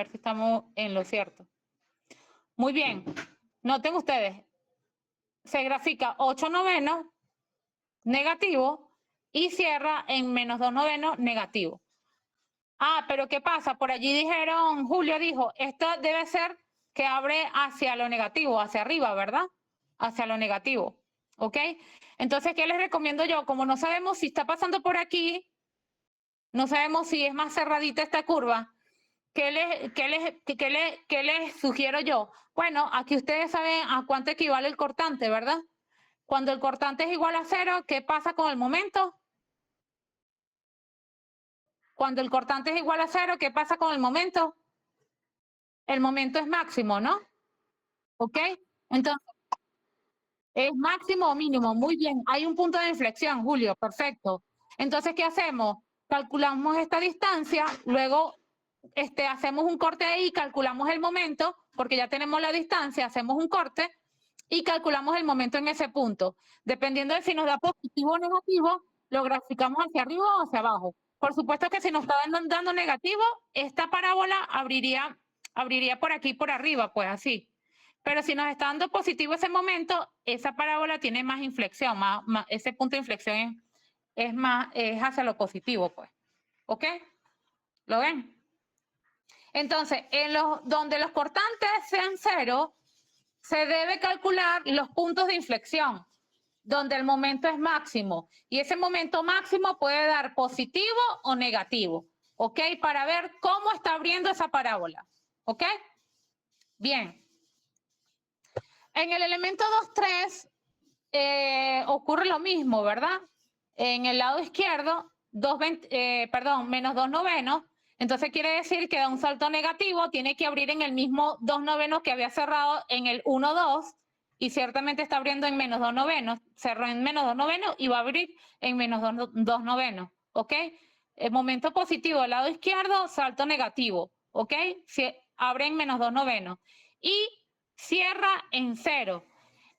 si estamos en lo cierto. Muy bien, noten ustedes, se grafica 8/9 negativo y cierra en menos 2/9 negativo. Ah, pero ¿qué pasa? Por allí dijeron, Julio dijo, esto debe ser que abre hacia lo negativo, hacia arriba, ¿verdad? Hacia lo negativo, ¿ok? Entonces, ¿qué les recomiendo yo? Como no sabemos si está pasando por aquí, no sabemos si es más cerradita esta curva, ¿Qué les sugiero yo? Bueno, aquí ustedes saben a cuánto equivale el cortante, ¿verdad? Cuando el cortante es igual a 0, ¿qué pasa con el momento? Cuando el cortante es igual a 0, ¿qué pasa con el momento? El momento es máximo, ¿no? ¿Ok? Entonces, ¿es máximo o mínimo? Muy bien. Hay un punto de inflexión, Julio. Perfecto. Entonces, ¿qué hacemos? Calculamos esta distancia, luego hacemos un corte ahí, calculamos el momento, porque ya tenemos la distancia, hacemos un corte y calculamos el momento en ese punto. Dependiendo de si nos da positivo o negativo, lo graficamos hacia arriba o hacia abajo. Por supuesto que si nos está dando negativo, esta parábola abriría por aquí, por arriba, pues así. Pero si nos está dando positivo ese momento, esa parábola tiene más inflexión, ese punto de inflexión es hacia lo positivo, pues. ¿Ok? ¿Lo ven? Entonces, donde los cortantes sean 0, se debe calcular los puntos de inflexión, donde el momento es máximo. Y ese momento máximo puede dar positivo o negativo. ¿Ok? Para ver cómo está abriendo esa parábola. ¿Ok? Bien. En el elemento 2, 3 ocurre lo mismo, ¿verdad? En el lado izquierdo, menos 2 novenos. Entonces quiere decir que da un salto negativo, tiene que abrir en el mismo 2 novenos que había cerrado en el 1, 2, y ciertamente está abriendo en menos 2 novenos. Cerró en menos 2 novenos y va a abrir en menos 2 novenos, ¿ok? El momento positivo del lado izquierdo, salto negativo, ¿ok? Abre en menos 2 novenos. Y cierra en 0.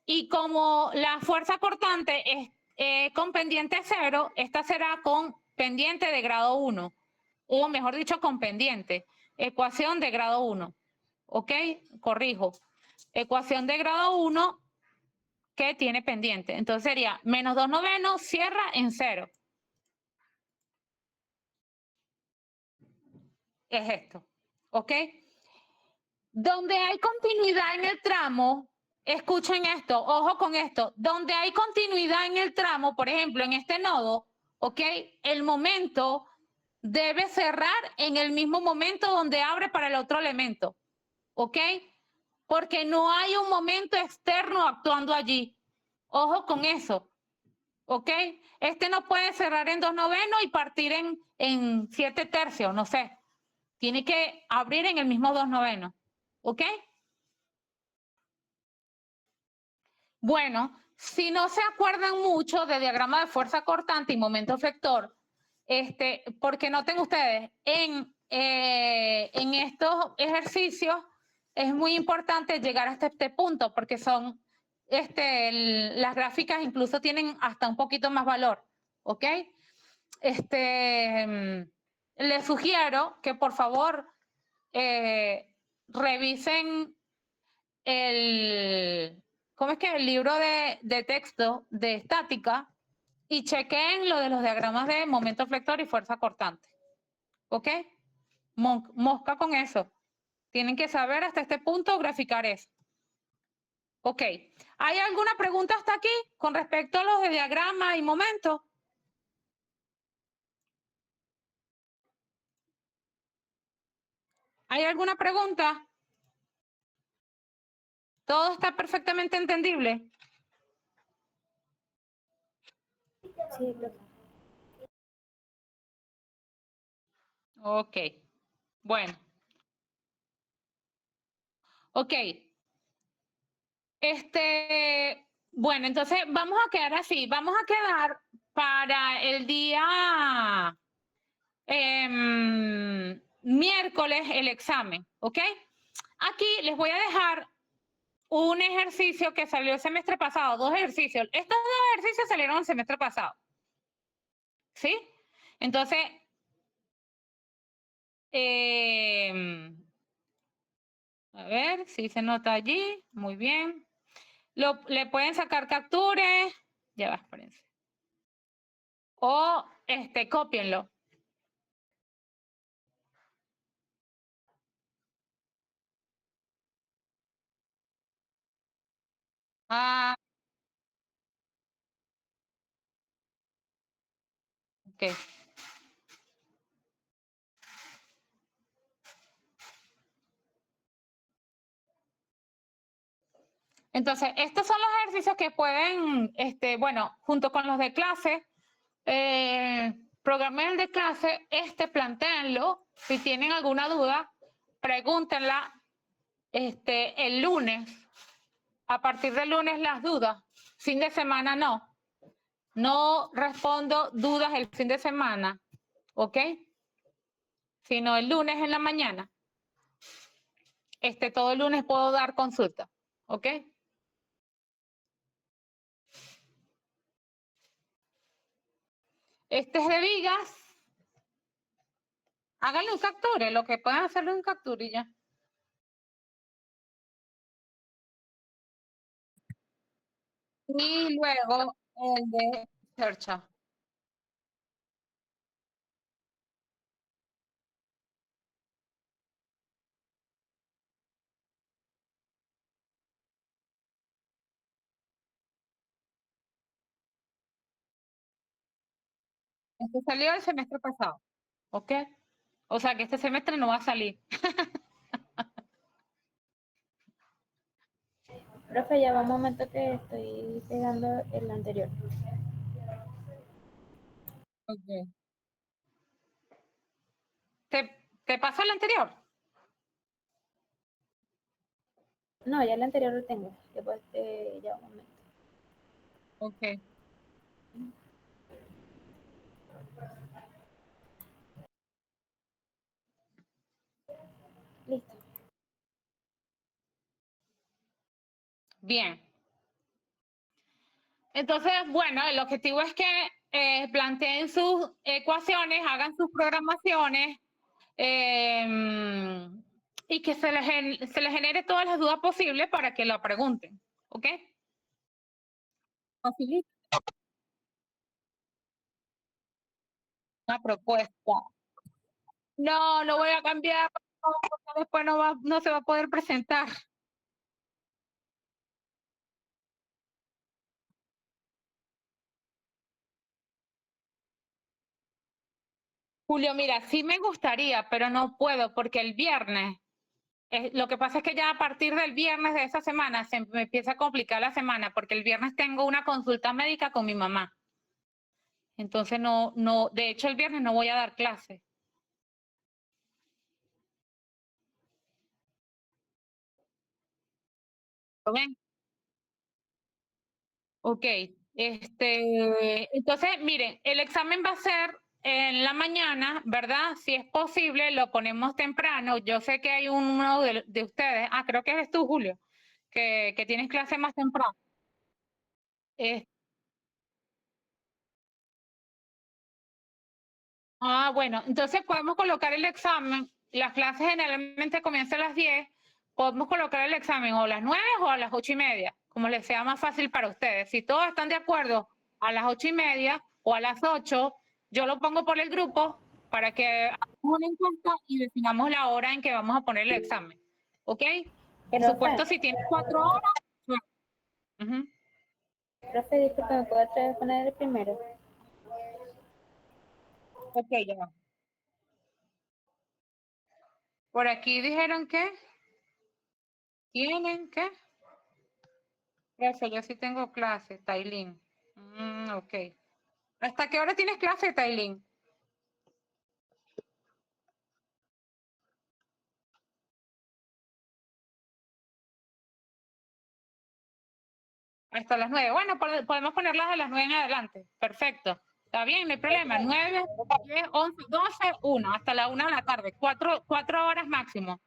Y como la fuerza cortante es con pendiente 0, esta será con pendiente de grado 1, o mejor dicho, con pendiente. Ecuación de grado 1. ¿Ok? Corrijo. Ecuación de grado 1 que tiene pendiente. Entonces sería menos 2 novenos, cierra en 0. Es esto. ¿Ok? Donde hay continuidad en el tramo, escuchen esto, ojo con esto, donde hay continuidad en el tramo, por ejemplo, en este nodo, ¿ok? El momento debe cerrar en el mismo momento donde abre para el otro elemento, ¿ok? Porque no hay un momento externo actuando allí. Ojo con eso, ¿ok? Este no puede cerrar en 2 novenos y partir en 7 tercios, no sé. Tiene que abrir en el mismo 2 novenos, ¿ok? Bueno, si no se acuerdan mucho de diagrama de fuerza cortante y momento efector, porque noten ustedes, en estos ejercicios es muy importante llegar hasta este punto, porque son, las gráficas incluso tienen hasta un poquito más valor, ¿ok? Les sugiero que por favor revisen ¿cómo es que? El libro de texto de estática y chequen lo de los diagramas de momento flector y fuerza cortante. ¿Ok? Mosca con eso. Tienen que saber hasta este punto graficar eso. Ok. ¿Hay alguna pregunta hasta aquí con respecto a los de diagrama y momento? ¿Hay alguna pregunta? ¿Todo está perfectamente entendible? Sí, profe. Ok. Bueno. Ok. Bueno, entonces vamos a quedar así. Vamos a quedar para el día miércoles el examen, ¿ok? Aquí les voy a dejar un ejercicio que salió el semestre pasado, 2 ejercicios. Estos 2 ejercicios salieron el semestre pasado, ¿sí? Entonces, a ver si se nota allí, muy bien. Le pueden sacar capturas, ya va, espérense. O cópienlo. Ah, ok. Entonces, estos son los ejercicios que pueden, bueno, junto con los de clase, programen el de clase, plantéenlo. Si tienen alguna duda, pregúntenla el lunes. A partir del lunes las dudas. Fin de semana no. No respondo dudas el fin de semana, ¿ok? Sino el lunes en la mañana. Todo el lunes puedo dar consulta, ¿ok? Este es de vigas. Háganlo en Capture, lo que pueden hacerlo en Capture y ya. Y luego el de Searcha. Este salió el semestre pasado, ¿ok? O sea que este semestre no va a salir. Profe, ya va un momento que estoy pegando el anterior. Okay. ¿Te pasó el anterior? No, ya el anterior lo tengo. Después, ya va un momento. Ok. Listo. Bien. Entonces, bueno, el objetivo es que planteen sus ecuaciones, hagan sus programaciones y que se les genere todas las dudas posibles para que lo pregunten, ¿ok? Facilita. Una propuesta. No, no voy a cambiar porque después no se va a poder presentar. Julio, mira, sí me gustaría, pero no puedo porque el viernes, lo que pasa es que ya a partir del viernes de esa semana se me empieza a complicar la semana porque el viernes tengo una consulta médica con mi mamá. Entonces de hecho el viernes no voy a dar clase. ¿Lo ven? Ok. Entonces, miren, el examen va a ser en la mañana, ¿verdad? Si es posible, lo ponemos temprano. Yo sé que hay uno de ustedes, creo que eres tú, Julio, que tienes clase más temprano. Bueno, entonces podemos colocar el examen. Las clases generalmente comienzan a las 10. Podemos colocar el examen o a las 9 o a las 8:30, como les sea más fácil para ustedes. Si todos están de acuerdo a las 8:30 o a las 8, yo lo pongo por el grupo para que hagamos una encuesta y definamos la hora en que vamos a poner el examen. ¿Ok? Por supuesto, si tienes 4 horas. Profe, disculpe, ¿me puedo otra vez poner el primero? Ok, ya va. Por aquí dijeron que tienen que. Profe, yo sí tengo clase, Tailín. Ok. ¿Hasta qué hora tienes clase, Tailín? Hasta las 9. Bueno, podemos ponerlas de las 9 en adelante. Perfecto. Está bien, no hay problema. 9, 10, 11, 12, 1. Hasta la 1 de la tarde. 4 horas máximo.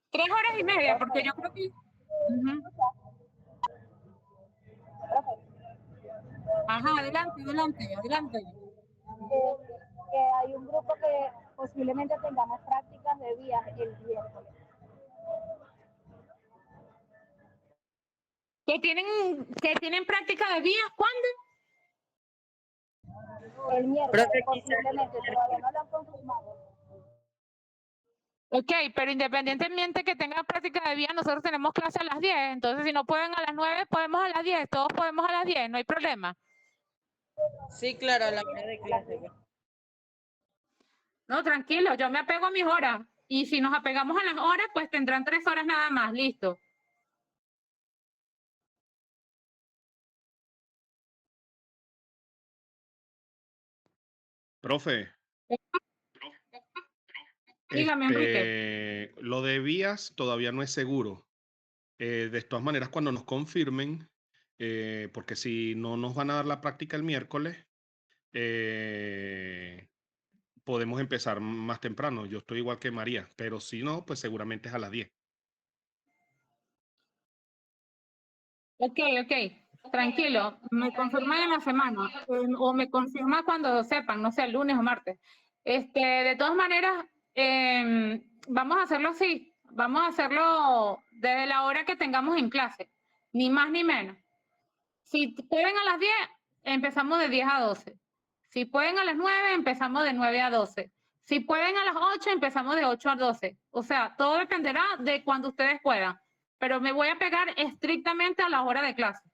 3 horas y media, porque yo creo que. Ajá, adelante, adelante, adelante. Que hay un grupo que posiblemente tengamos prácticas de vías el miércoles. ¿Que tienen práctica de vías? ¿Cuándo? El miércoles, posiblemente, todavía no lo han confirmado. Ok, pero independientemente que tengan práctica de vías, nosotros tenemos clase a las 10. Entonces, si no pueden a las 9, podemos a las 10. Todos podemos a las 10, no hay problema. Sí, claro, a la hora de clase. No, tranquilo, yo me apego a mis horas. Y si nos apegamos a las horas, pues tendrán 3 horas nada más, listo. Profe, Dígame, Enrique. lo de vías todavía no es seguro. De todas maneras, cuando nos confirmen, porque si no nos van a dar la práctica el miércoles, podemos empezar más temprano. Yo estoy igual que María, pero si no, pues seguramente es a las 10. Ok. Tranquilo. Me confirman en la semana. O me confirma cuando sepan, no sé, el lunes o martes. De todas maneras, vamos a hacerlo así. Vamos a hacerlo desde la hora que tengamos en clase. Ni más ni menos. Si pueden a las 10, empezamos de 10 a 12. Si pueden a las 9, empezamos de 9 a 12. Si pueden a las 8, empezamos de 8 a 12. O sea, todo dependerá de cuando ustedes puedan. Pero me voy a pegar estrictamente a la hora de clase.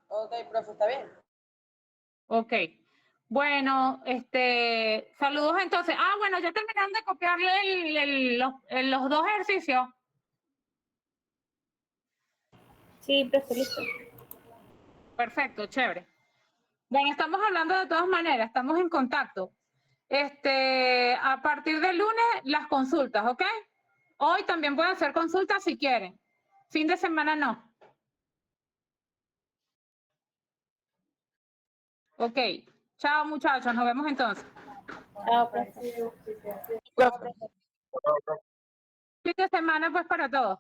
Ok, profe, está bien. Ok. Bueno, saludos entonces. Bueno, ya terminaron de copiarle los dos ejercicios. Sí, profe, listo. Perfecto, chévere. Bueno, estamos hablando de todas maneras, estamos en contacto. A partir del lunes, las consultas, ¿ok? Hoy también pueden hacer consultas si quieren. Fin de semana no. Ok. Chao, muchachos. Nos vemos entonces. Chao, profe. Profe. Fin de semana, pues, para todos.